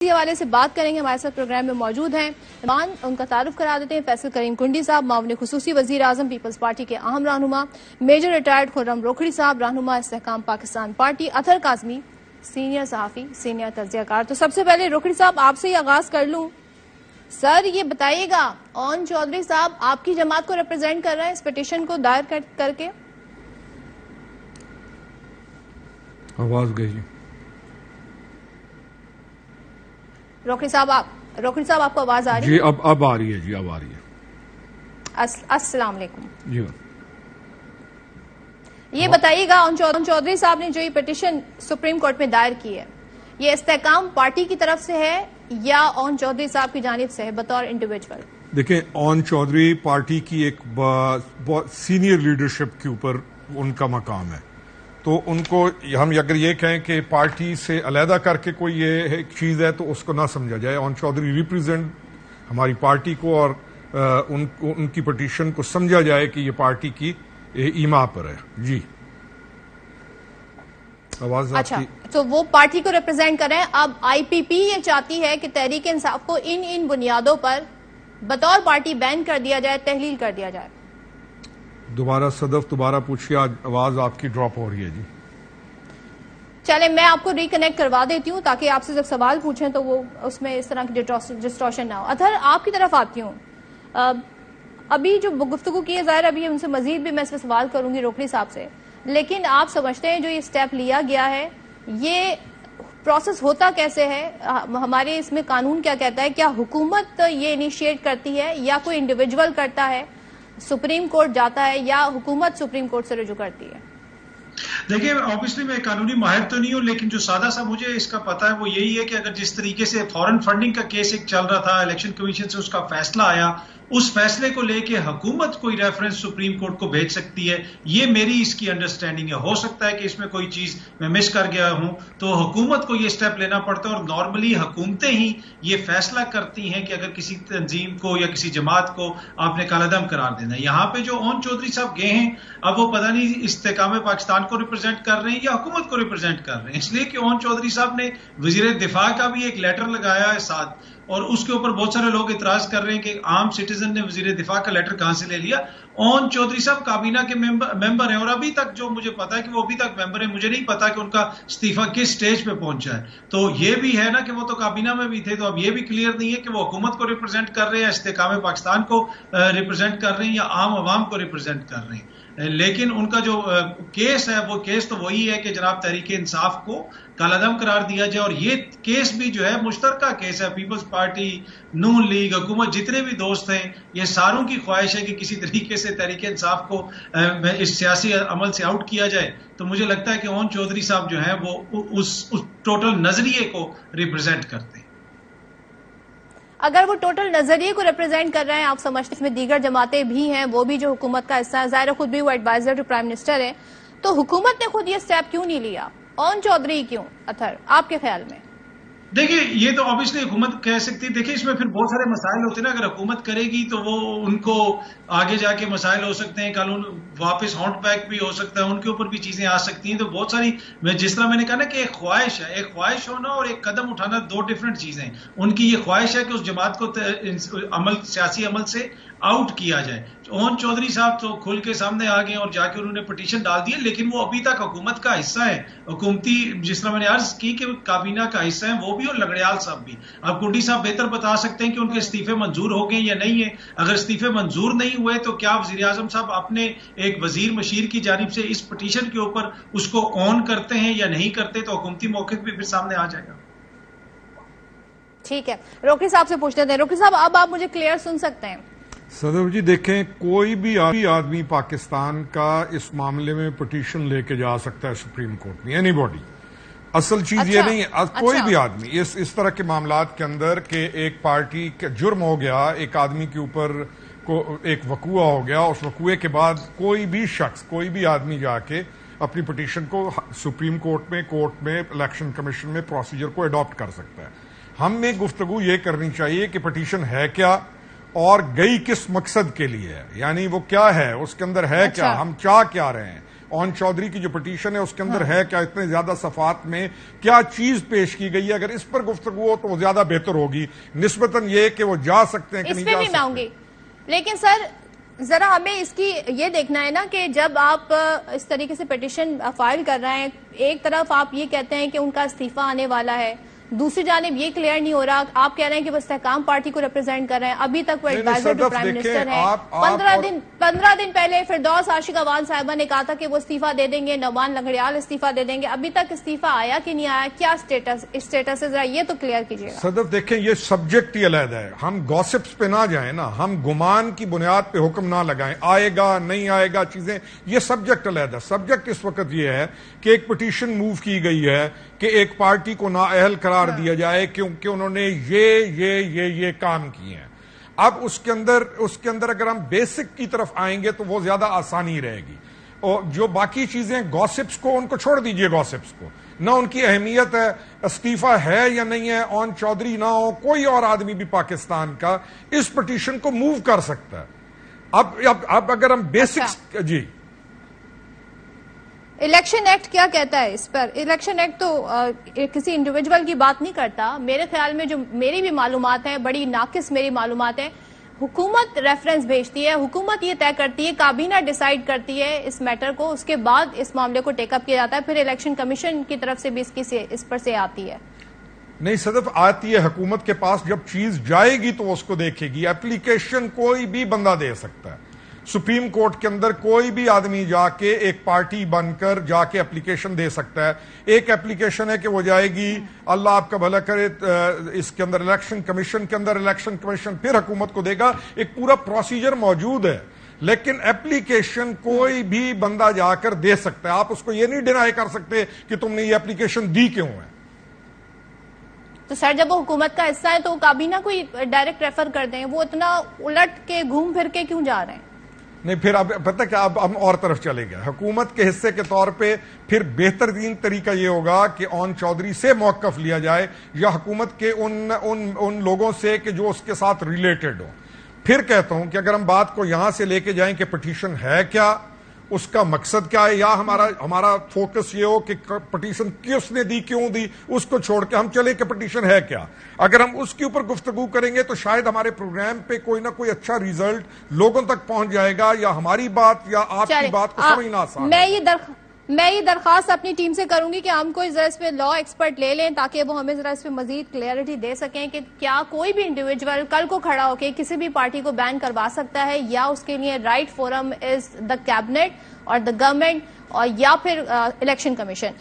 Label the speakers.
Speaker 1: اسی حوالے سے بات کریں گے. ہمارے ساتھ پروگرام میں موجود ہیں ان کا تعارف کرا دیتے ہیں. فیصل کریم کنڈی صاحب, معاون خصوصی وزیر اعظم, پیپلز پارٹی کے اہم رہنما. میجر ریٹائرڈ خرم روکھڑی صاحب, رہنما استحکام پاکستان پارٹی. اطہر کاظمی, سینئر صحافی, سینئر تجزیہ کار. تو سب سے پہلے روکھڑی صاحب آپ سے ہی آغاز کر لوں. سر یہ بتائیے گا, اون چودھری صاحب آپ کی جماعت کو ریپرزینٹ کر رہے ہیں اس پٹیشن کو دائر کر کے؟
Speaker 2: آواز گئی.
Speaker 1: روکھڑی صاحب آپ کو آواز آ رہی ہے؟
Speaker 2: جی اب آ رہی ہے. جی اب آ رہی ہے.
Speaker 1: السلام علیکم.
Speaker 2: جی
Speaker 1: یہ بتائیے گا, اون چودھری صاحب نے جو یہ پٹیشن سپریم کورٹ میں دائر کی ہے, یہ استحکام پارٹی کی طرف سے ہے یا اون چودھری صاحب کی جانب سے ہے بطور انڈیویجول؟
Speaker 2: دیکھیں, اون چودھری پارٹی کی ایک بہت سینئر لیڈرشپ کے اوپر ان کا مقام ہے, تو ان کو ہم اگر یہ کہیں کہ پارٹی سے علیحدہ کر کے کوئی یہ چیز ہے تو اس کو نہ سمجھا جائے. اون چودھری ریپرزینٹ ہماری پارٹی کو, اور ان کی پٹیشن کو سمجھا جائے کہ یہ پارٹی کی ایما پر ہے. جی آواز
Speaker 1: اچھا, تو وہ پارٹی کو ریپرزینٹ کریں. اب آئی پی پی یہ چاہتی ہے کہ تحریک انصاف کو ان بنیادوں پر بطور پارٹی بین کر دیا جائے, تحلیل کر دیا جائے.
Speaker 2: دوبارہ صدف دوبارہ پوچھیے, آج آواز آپ کی ڈراپ ہو رہی ہے. جی
Speaker 1: چلے میں آپ کو ریکنیکٹ کروا دیتی ہوں تاکہ آپ سے جب سوال پوچھیں تو وہ اس میں اس طرح کی ڈسٹورشن نہ ہو. اطہر آپ کی طرف آتی ہوں. ابھی جو گفتگو کی ہے, ظاہر ابھی ان سے مزید بھی میں اس پہ سوال کروں گی روکھڑی صاحب سے, لیکن آپ سمجھتے ہیں جو یہ سٹیپ لیا گیا ہے یہ پروسیس ہوتا کیسے ہے؟ ہمارے اس میں قانون کیا کہتا ہے؟ کیا حکومت یہ انیشیٹ کرتی ہے یا کوئی انڈیویجول کرتا ہے, سپریم کورٹ جاتا ہے, یا حکومت سپریم کورٹ سے رجوع کرتی ہے؟
Speaker 3: دیکھیں, آبویسلی میں قانونی ماہر تو نہیں ہوں, لیکن جو سادہ سا مجھے اس کا پتا ہے وہ یہی ہے کہ اگر جس طریقے سے فورن فنڈنگ کا کیس ایک چل رہا تھا, الیکشن کمیشن سے اس کا فیصلہ آیا, اس فیصلے کو لے کے حکومت کوئی ریفرنس سپریم کورٹ کو بھیج سکتی ہے. یہ میری اس کی انڈرسٹینڈنگ ہے. ہو سکتا ہے کہ اس میں کوئی چیز میں مس کر گیا ہوں, تو حکومت کو یہ سٹیپ لینا پڑتا ہے, اور نارملی حکومتیں ہی یہ فیصلہ کرتی ہیں کہ اگر کسی تنظیم کو یا کسی جماعت کو آپ نے کالعدم قرار دینا ہے. یہاں پہ جو اون چودھری صاحب گئے ہیں, اب وہ پتہ نہیں استحکام پاکستان کو ریپرزینٹ کر رہے ہیں یا حکومت کو ریپرزینٹ کر رہے ہیں, اس لیے کہ اون چودھری صاحب نے وزیر دفاع کا بھی ایک لیٹر لگایا ہے ساتھ, اور اس کے اوپر بہت سارے لوگ اعتراض کر رہے ہیں کہ عام سٹیزن نے وزیر دفاع کا لیٹر کہاں سے لے لیا. اون چودھری صاحب کابینہ کے ممبر ہیں, اور ابھی تک جو مجھے پتا ہے کہ وہ ابھی تک ممبر ہیں, مجھے نہیں پتا کہ ان کا استعفیٰ کس سٹیج پہ پہنچا ہے. تو یہ بھی ہے نا کہ وہ تو کابینہ میں بھی تھے, تو اب یہ بھی کلیئر نہیں ہے کہ وہ حکومت کو ریپرزینٹ کر رہے ہیں, استحکام پاکستان کو ریپرزینٹ کر رہے ہیں, یا عام عوام کو ریپرزینٹ کر رہے ہیں. لیکن ان کا جو کیس ہے وہ کیس تو وہی ہے کہ جناب تحریک انصاف کو کالعدم قرار دیا جائے, اور یہ کیس بھی جو ہے مشترکہ کیس ہے. پیپلز پارٹی, نون لیگ, حکومت, جتنے بھی دوست ہیں, یہ ساروں کی خواہش ہے کہ کسی طریقے سے تحریک انصاف کو اس سیاسی عمل سے آؤٹ کیا جائے. تو مجھے لگتا ہے کہ اون چودھری صاحب جو ہیں وہ اس ٹوٹل نظریے کو ریپرزینٹ کرتے ہیں.
Speaker 1: اگر وہ ٹوٹل نظریے کو ریپرزینٹ کر رہے ہیں, آپ سمجھتے ہیں اس میں دیگر جماعتیں بھی ہیں, وہ بھی جو حکومت کا حصہ ہے, ظاہر خود بھی وہ ایڈوائزر ٹو پرائم منسٹر ہے, تو حکومت نے خود یہ سٹیپ کیوں نہیں لیا؟ اون چودھری کیوں؟ اطہر آپ کے خیال میں؟
Speaker 3: دیکھیں, یہ تو obviously حکومت کہہ سکتی ہے. دیکھیں, اس میں پھر بہت سارے مسائل ہوتے ہیں نا. اگر حکومت کرے گی تو وہ ان کو آگے جا کے مسائل ہو سکتے ہیں, قانون واپس ہاؤنڈ بیک بھی ہو سکتا ہے, ان کے اوپر بھی چیزیں آ سکتی ہیں. تو بہت ساری, جس طرح میں نے کہا نا کہ ایک خواہش ہے, ایک خواہش ہونا اور ایک قدم اٹھانا دو ڈیفرنٹ چیزیں. ان کی یہ خواہش ہے کہ اس جماعت کو سیاسی عمل سے آؤٹ کیا جائے. اون چودھری صاحب تو کھل کے سامنے آ گئے اور جا کے انہوں نے پٹیشن ڈال دی, لیکن وہ ابھی تک حکومت کا حصہ ہے, حکومتی, جس طرح میں نے عرض کی کہ کابینہ کا حصہ ہیں وہ بھی اور لنگڑیال صاحب بھی. اب کنڈی صاحب بہتر بتا سکتے ہیں کہ ان کے استعفے منظور ہو گئے یا نہیں ہے. اگر استعفے منظور نہیں ہوئے تو کیا وزیر اعظم صاحب اپنے ایک وزیر مشیر کی جانب سے اس پٹیشن کے اوپر اس کو آن کرتے ہیں یا نہیں کرتے, تو حکومتی موقف بھی پھر سامنے آ جائے گا.
Speaker 1: ٹھیک ہے, روکھڑی صاحب سے پوچھتے ہیں. روکھڑی صاحب اب آپ مجھے کلیئر سن سکتے ہیں؟
Speaker 2: صدر جی دیکھیں, کوئی بھی آدمی پاکستان کا اس معاملے میں پٹیشن لے کے جا سکتا ہے سپریم کورٹ میں, اینی باڈی. اصل چیز یہ نہیں ہے کوئی بھی آدمی اس طرح کے معاملات کے اندر کہ ایک پارٹی کا جرم ہو گیا, ایک آدمی کے اوپر کو ایک وقوع ہو گیا, اس وقوعے کے بعد کوئی بھی شخص, کوئی بھی آدمی جا کے اپنی پٹیشن کو سپریم کورٹ میں, الیکشن کمیشن میں پروسیجر کو اڈاپٹ کر سکتا ہے. ہم میں گفتگو یہ کرنی چاہیے کہ پٹیشن ہے کیا اور گئی کس مقصد کے لیے ہے, یعنی وہ کیا ہے, اس کے اندر ہے کیا, ہم چاہ کیا رہے ہیں. اون چودھری کی جو پٹیشن ہے اس کے اندر ہے کیا, اتنے زیادہ صفحات میں کیا چیز پیش کی گئی ہے. اگر اس پر گفتگو ہو تو وہ زیادہ بہتر ہوگی نسبتاً یہ کہ وہ جا سکتے ہیں کہ نہیں جا سکتے.
Speaker 1: میں آؤں گی, لیکن سر ذرا ہمیں اس کی یہ دیکھنا ہے نا کہ جب آپ اس طریقے سے پٹیشن فائل کر رہے ہیں, ایک طرف آپ یہ کہتے ہیں کہ ان کا استعفی آنے والا ہے, دوسری جانب یہ کلیئر نہیں ہو رہا, آپ کہہ رہے ہیں کہ وہ استحکام پارٹی کو ریپرزینٹ کر رہے ہیں, ابھی تک وہ ایڈوائزر ٹو پرائم منسٹر ہیں. 15 دن پہلے فردوس عاشق اعوان صاحبہ نے کہا تھا کہ وہ استعفی دے دیں گے, نعمان لنگڑیال استعفی دے دیں گے, ابھی تک استعفی آیا کہ نہیں آیا, کیا اسٹیٹس ہے, ذرا یہ تو کلیئر کیجیے گا.
Speaker 2: صدف دیکھیں یہ سبجیکٹ ہی علیحدہ ہے, ہم گوسپس پہ نہ جائیں نا, ہم گمان کی بنیاد پہ حکم نہ لگائیں, آئے گا نہیں آئے گا چیزیں, یہ سبجیکٹ علیحدہ. سبجیکٹ اس وقت یہ ہے کہ ایک پٹیشن موو کی گئی ہے کہ ایک پارٹی کو نااہل قرار دیا جائے کیونکہ انہوں نے یہ کام کیے ہیں. اب اس کے اندر اگر ہم بیسک کی طرف آئیں گے تو وہ زیادہ آسانی رہے گی, اور جو باقی چیزیں گوسپس کو ان کو چھوڑ دیجئے, گوسپس کو نہ ان کی اہمیت ہے, استعفی ہے یا نہیں ہے, اون چودھری نہ ہو, کوئی اور آدمی بھی پاکستان کا اس پٹیشن کو موو کر سکتا ہے. اب اگر ہم بیسکس جی
Speaker 1: الیکشن ایکٹ کیا کہتا ہے اس پر؟ الیکشن ایکٹ تو کسی انڈیویجول کی بات نہیں کرتا. میرے خیال میں جو میری بھی معلومات ہیں, بڑی ناقص میری معلومات ہیں, حکومت ریفرنس بھیجتی ہے, حکومت یہ طے کرتی ہے, کابینہ ڈیسائیڈ کرتی ہے اس میٹر کو, اس کے بعد اس معاملے کو ٹیک اپ کیا جاتا ہے, پھر الیکشن کمیشن کی طرف سے بھی اس پر سے آتی ہے.
Speaker 2: نہیں صدف, آتی ہے حکومت کے پاس, جب چیز جائے گی تو وہ اس کو دیکھے گی. اپلیکیشن کوئی بھی بندہ دے سکتا ہے, سپریم کورٹ کے اندر کوئی بھی آدمی جا کے ایک پارٹی بن کر جا کے اپلیکیشن دے سکتا ہے. ایک اپلیکیشن ہے کہ وہ جائے گی, اللہ آپ کا بھلا کرے, اس کے اندر الیکشن کمیشن کے اندر, الیکشن کمیشن پھر حکومت کو دے گا, ایک پورا پروسیجر موجود ہے. لیکن اپلیکیشن کوئی بھی بندہ جا کر دے سکتا ہے, آپ اس کو یہ نہیں ڈینائی کر سکتے کہ تم نے یہ اپلیکیشن دی کیوں ہے.
Speaker 1: تو سر جب وہ حکومت کا حصہ ہے تو کابینہ کو ڈائریکٹ ریفر کر دیں, وہ اتنا الٹ کے گھوم پھر کے کیوں جا رہے ہیں؟
Speaker 2: نہیں پھر اب پتہ کیا, اب ہم اور طرف چلے گئے. حکومت کے حصے کے طور پہ پھر بہترین طریقہ یہ ہوگا کہ اون چودھری سے موقف لیا جائے, یا حکومت کے ان لوگوں سے کہ جو اس کے ساتھ ریلیٹڈ ہو. پھر کہتا ہوں کہ اگر ہم بات کو یہاں سے لے کے جائیں کہ پٹیشن ہے کیا, اس کا مقصد کیا ہے, یا ہمارا فوکس یہ ہو کہ پٹیشن کس نے دی, کیوں دی, اس کو چھوڑ کے ہم چلے کہ پٹیشن ہے کیا. اگر ہم اس کے اوپر گفتگو کریں گے تو شاید ہمارے پروگرام پہ کوئی نہ کوئی اچھا ریزلٹ لوگوں تک پہنچ جائے گا, یا ہماری بات یا آپ کی بات کو سمجھنا آسان.
Speaker 1: میں یہ درخواست اپنی ٹیم سے کروں گی کہ ہم کوئی ذرا اس پہ لا ایکسپرٹ لے لیں, تاکہ وہ ہمیں ذرا اس پہ مزید کلیئرٹی دے سکیں کہ کیا کوئی بھی انڈیویجول کل کو کھڑا ہو کے کسی بھی پارٹی کو بین کروا سکتا ہے, یا اس کے لیے right forum is the cabinet اور دا گورنمنٹ, اور یا پھر الیکشن کمیشن.